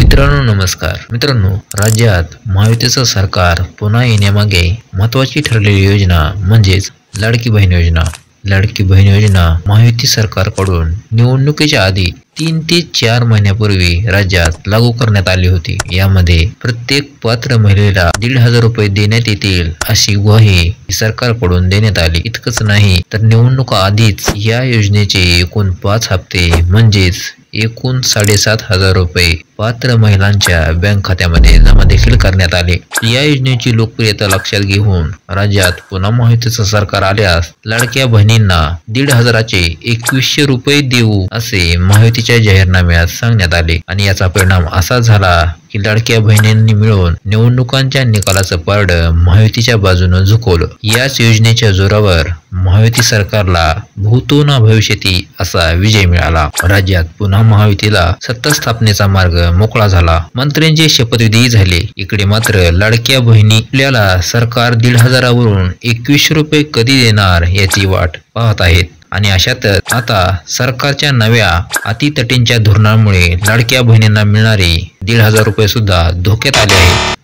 मित्रांनो नमस्कार. मित्रांनो, राज्यात महायुतीचं सरकार पुन्हा येण्यामागे महत्त्वाची ठरलेली योजना म्हणजेच लाडकी बहीण योजना. लाडकी बहीण योजना महायुती सरकारकडून निवडणुकीच्या आधी 3 ते 4 महिन्यापूर्वी राज्यात लागू करण्यात आली होती. यामध्ये प्रत्येक पात्र महिलेला 1,500 रुपये देण्यात येतील अशी ग्वाही सरकारकडून देण्यात आली. इतकंच नाही तर निवडणुका आधीच या योजनेचे एकूण 5 हप्ते म्हणजेच एकूण 7,500 रुपये पात्र महिलांच्या बँक खात्यामध्ये जमा देखील करण्यात आले. या योजनेची लोकप्रियता लक्षात घेऊन राज्यात पुन्हा महायुतीचं सरकार आल्यास लाडक्या बहिणींना 1,500चे 2,100 रुपये देऊ असे महायुतीच्या जाहीरनाम्यात सांगण्यात आले आणि याचा परिणाम असा झाला की लाडक्या बहिणींनी मिळून निवडणुकांच्या निकालाचं पारडं महायुतीच्या बाजूने झुकवलं. याच योजनेच्या जोरावर महायुती सरकारला भूतो न भविष्यती असा विजय मिळाला. राज्यात पुन्हा महायुतीला सत्ता स्थापनेचा मार्ग मोकळा झाला. मंत्र्यांचे शपथविधी झाले. इकडे मात्र लाडक्या बहिणी आपल्याला सरकार 1,500वरून 2,100 रुपये कधी देणार याची वाट पाहत आहेत. आणि अशातच आता सरकारच्या नव्या अतितटींच्या धोरणामुळे लाडक्या बहिणींना मिळणारे 1,500 रुपये सुद्धा धोक्यात आले आहेत.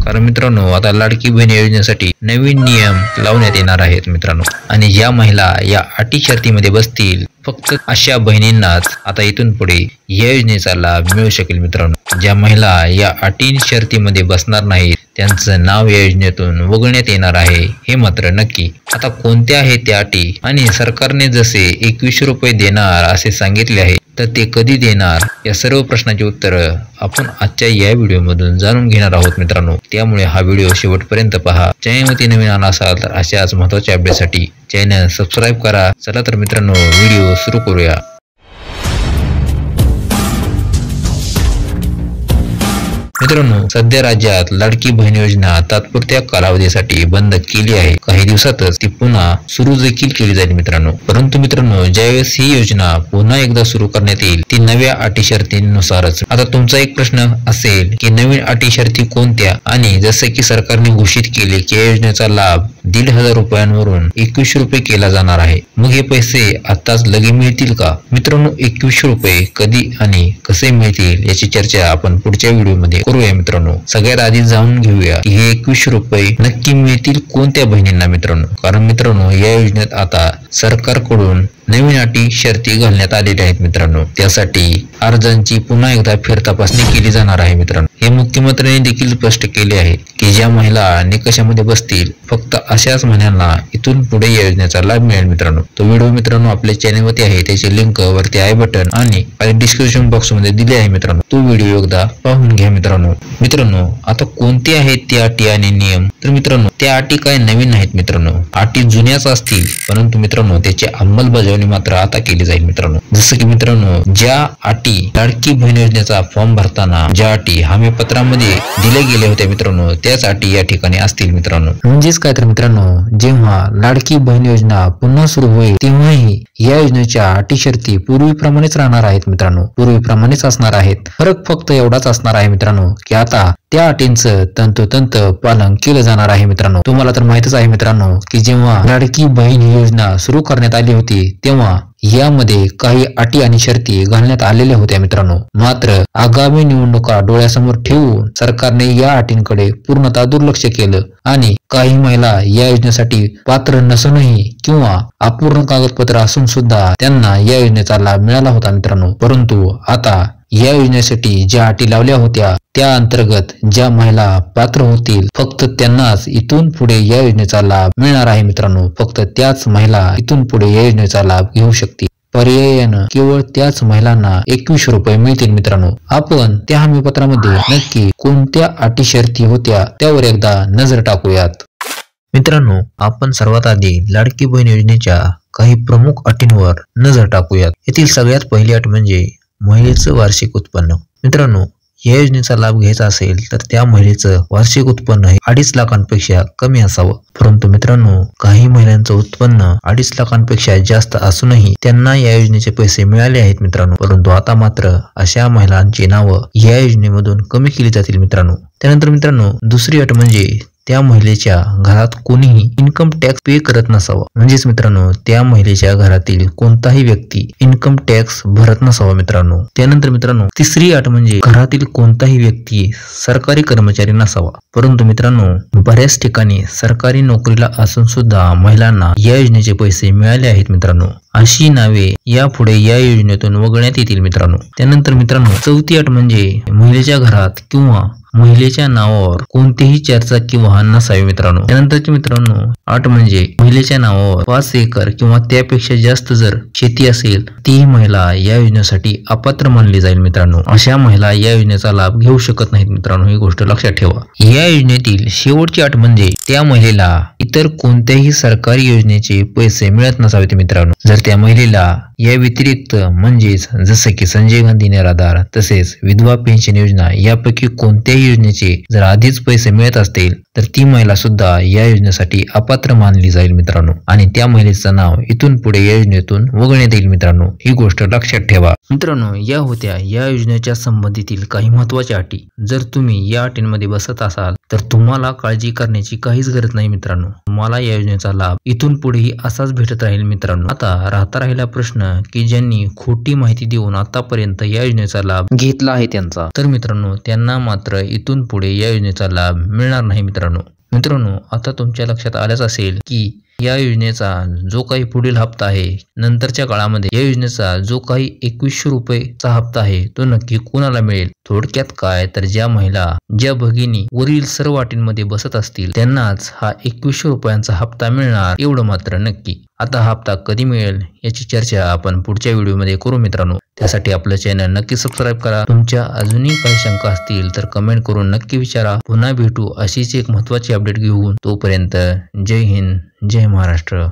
कारण मित्रांनो आता लाडकी बहीण योजनेसाठी नवीन नियम लावण्यात येणार आहेत मित्रांनो. आणि ज्या महिला या अटी शर्तीमध्ये बसतील फक्त अशा बहिणींनाच आता इथून पुढे या योजनेचा लाभ मिळू शकेल मित्रांनो. ज्या महिला या अटी शर्तीमध्ये बसणार नाहीत त्यांचं नाव या योजनेतून वगळण्यात येणार आहे हे मात्र नक्की. आता कोणत्या आहेत त्या अटी आणि सरकारने जसे 2,100 रुपये देणार असे सांगितले आहे तर ते कधी देणार या सर्व प्रश्नाची उत्तरं आपण आजच्या या व्हिडिओमधून जाणून घेणार आहोत मित्रांनो. त्यामुळे हा व्हिडिओ शेवटपर्यंत पहा. चॅनलवरती नवीन आला असाल तर अशाच महत्त्वाच्या अपडेटसाठी चॅनल सबस्क्राईब करा. चला तर मित्रांनो व्हिडिओ सुरू करूया. मित्रांनो, सध्या राज्यात लाडकी बहीण योजना तात्पुरत्या कालावधीसाठी बंद केली आहे. काही दिवसातच ती पुन्हा सुरू देखील केली जाईल मित्रांनो. परंतु मित्रांनो, ज्यावेळेस ही योजना पुन्हा एकदा सुरू करण्यात येईल ती नव्या अटी शर्तींनुसारच. आता तुमचा एक प्रश्न असेल की नवीन अटी शर्ती कोणत्या आणि जसे की सरकारने घोषित केले की या योजनेचा लाभ 1,500 रुपयांवरून 2,100 रुपये केला जाणार आहे. मग हे पैसे आताच लगे मिळतील का? मित्रांनो, 2,100 रुपये कधी आणि कसे मिळतील याची चर्चा आपण पुढच्या व्हिडिओमध्ये करूया मित्रांनो. सगळ्यात आधी जाणून घेऊया की हे 2,100 रुपये नक्की मिळतील कोणत्या बहिणींना मित्रांनो. कारण मित्रांनो, या योजनेत आता सरकारकडून नवीन अटी शर्ती घालण्यात आलेल्या आहेत मित्रांनो. त्यासाठी अर्जांची पुन्हा एकदा फेरतपासणी केली जाणार आहे मित्रांनो. हे मुख्यमंत्र्यांनी देखील स्पष्ट केले आहे की ज्या महिला निकषामध्ये बसतील फक्त अशाच महिलांना इथून पुढे या योजनेचा लाभ मिळेल मित्रांनो. तो व्हिडिओ मित्रांनो आपल्या चॅनलवरती आहे. त्याची लिंक वरती आय बटन आणि डिस्क्रिप्शन बॉक्स मध्ये दिली आहे मित्रांनो. तो व्हिडिओ एकदा पाहून घ्या मित्रांनो. आता कोणते आहेत त्या अटी आणि नियम? तर मित्रांनो, त्या अटी काय नवीन नाहीत मित्रांनो. अटी जुन्याच असतील परंतु मित्रांनो त्याची अंमलबजावणी मात्र आता केली जाईल मित्रांनो. जसं की मित्रांनो, ज्या अटी लाडकी बहीण योजनेचा फॉर्म भरताना ज्या अटी हमी पत्रामध्ये दिल्या गेल्या होत्या मित्रांनो त्याच अटी या ठिकाणी असतील मित्रांनो. म्हणजेच काय तर मित्रांनो, जेव्हा लाडकी बहीण योजना पुन्हा सुरू होईल तेव्हाही या योजनेच्या अटी शर्ती पूर्वीप्रमाणेच राहणार आहेत मित्रांनो. पूर्वीप्रमाणेच असणार आहेत. फरक फक्त एवढाच असणार आहे मित्रांनो की आता त्या अटींचं तंतोतंत पालन केलं जाणार आहे मित्रांनो. तुम्हाला तर माहितच आहे मित्रांनो की जेव्हा लाडकी बहीण योजना सुरू करण्यात आली होती तेव्हा यामध्ये काही अटी आणि शर्ती घालण्यात आलेल्या होत्या मित्रांनो. मात्र आगामी निवडणुका डोळ्यासमोर ठेवून सरकारने या अटींकडे पूर्णतः दुर्लक्ष केलं आणि काही महिला या योजनेसाठी पात्र नसूनही किंवा अपूर्ण कागदपत्र असून सुद्धा त्यांना या योजनेचा लाभ मिळाला होता मित्रांनो. परंतु आता या योजनेसाठी ज्या अटी लावल्या होत्या त्या अंतर्गत ज्या महिला पात्र होतील फक्त त्यांनाच इथून पुढे या योजनेचा लाभ मिळणार आहे मित्रांनो. फक्त त्याच महिला इथून पुढे या योजनेचा लाभ घेऊ शकतील. पर्यायानं केवळ त्याच महिलांना 2,100 रुपये मिळतील मित्रांनो. आपण त्या हमीपत्रामध्ये नक्की कोणत्या अटी शर्ती होत्या त्यावर एकदा नजर टाकूयात मित्रांनो. आपण सर्वात आधी लाडकी बहीण योजनेच्या काही प्रमुख अटींवर नजर टाकूयात. यातील सगळ्यात पहिली अट म्हणजे महिलेचं वार्षिक उत्पन्न. मित्रांनो, या योजनेचा लाभ घ्यायचा असेल तर त्या महिलेचं वार्षिक उत्पन्न हे 2.5 लाखांपेक्षा कमी असावं. परंतु मित्रांनो, काही महिलांचं उत्पन्न 2.5 लाखांपेक्षा जास्त असूनही त्यांना या योजनेचे पैसे मिळाले आहेत मित्रांनो. परंतु आता मात्र अशा महिलांची नावं या योजनेमधून कमी केली जातील मित्रांनो. त्यानंतर मित्रांनो, दुसरी अट म्हणजे त्या महिलेच्या घरात कोणीही इन्कम टॅक्स पे करत नसावा. म्हणजेच मित्रांनो त्या महिलेच्या घरातील कोणताही व्यक्ती इन्कम टॅक्स भरत नसावा मित्रांनो. त्यानंतर मित्रांनो तिसरी अट म्हणजे घरातील कोणताही व्यक्ती सरकारी कर्मचारी नसावा. परंतु मित्रांनो बऱ्याच ठिकाणी सरकारी नोकरीला असून सुद्धा महिलांना या योजनेचे पैसे मिळाले आहेत मित्रांनो. अशी नावे यापुढे या योजनेतून वगळण्यात येतील मित्रांनो. त्यानंतर मित्रांनो चौथी अट म्हणजे महिलेच्या घरात किंवा महिलेच्या नावावर कोणतेही चारचाकी वाहन नसावे मित्रांनो. त्यानंतरची मित्रांनो अट म्हणजे महिलेच्या नावावर 5 एकर किंवा त्यापेक्षा जास्त जर शेती असेल ती महिला या योजनेसाठी अपात्र मानली जाईल मित्रांनो. अशा महिला या योजनेचा लाभ घेऊ शकत नाहीत मित्रांनो, ही गोष्ट लक्षात ठेवा. या योजनेतील शेवटची अट म्हणजे त्या महिलेला इतर कोणत्याही सरकारी योजनेचे पैसे मिळत नसावेत मित्रांनो. जर त्या महिलेला या व्यतिरिक्त म्हणजेच जसं की संजय गांधी निराधार तसेच विधवा पेन्शन योजना यापैकी कोणत्याही योजनेचे जर आधीच पैसे मिळत असतील तर ती महिला सुद्धा या योजनेसाठी अपात्र मानली जाईल मित्रांनो आणि त्या महिलेचं नाव इथून पुढे या योजनेतून वगळण्यात येईल मित्रांनो. ही गोष्ट लक्षात ठेवा मित्रांनो. या होत्या या योजनेच्या संबंधीतील काही महत्त्वाच्या अटी. जर तुम्ही या अटींमध्ये बसत असाल तर तुम्हाला काळजी करण्याची काहीच गरज नाही मित्रांनो. तुम्हाला या योजनेचा लाभ इथून पुढेही असाच भेटत राहील मित्रांनो. आता राहिला प्रश्न की ज्यांनी खोटी माहिती देऊन आतापर्यंत या योजनेचा लाभ घेतला आहे त्यांचा, तर मित्रांनो त्यांना मात्र इथून पुढे या योजनेचा लाभ मिळणार नाही मित्रांनो. आता तुमच्या लक्षात आल्याच असेल की या योजनेचा जो काही पुढील हप्ता आहे नंतरच्या काळामध्ये या योजनेचा जो काही 2100 रुपयेचा हप्ता आहे तो नक्की कोणाला मिळेल. थोडक्यात काय तर ज्या महिला ज्या भगिनी वरील सर्व अटींमध्ये बसत असतील त्यांनाच हा 2100 रुपयांचा हप्ता मिळणार एवढं मात्र नक्की. आता हा हप्ता कधी मिळेल याची चर्चा आपण पुढच्या व्हिडिओमध्ये करू मित्रांनो. त्यासाठी आपलं चॅनल नक्की सबस्क्राईब करा. तुमच्या अजूनही काही शंका असतील तर कमेंट करून नक्की विचारा. पुन्हा भेटू अशीच एक महत्त्वाची अपडेट घेऊन. तोपर्यंत जय हिंद, जय महाराष्ट्र.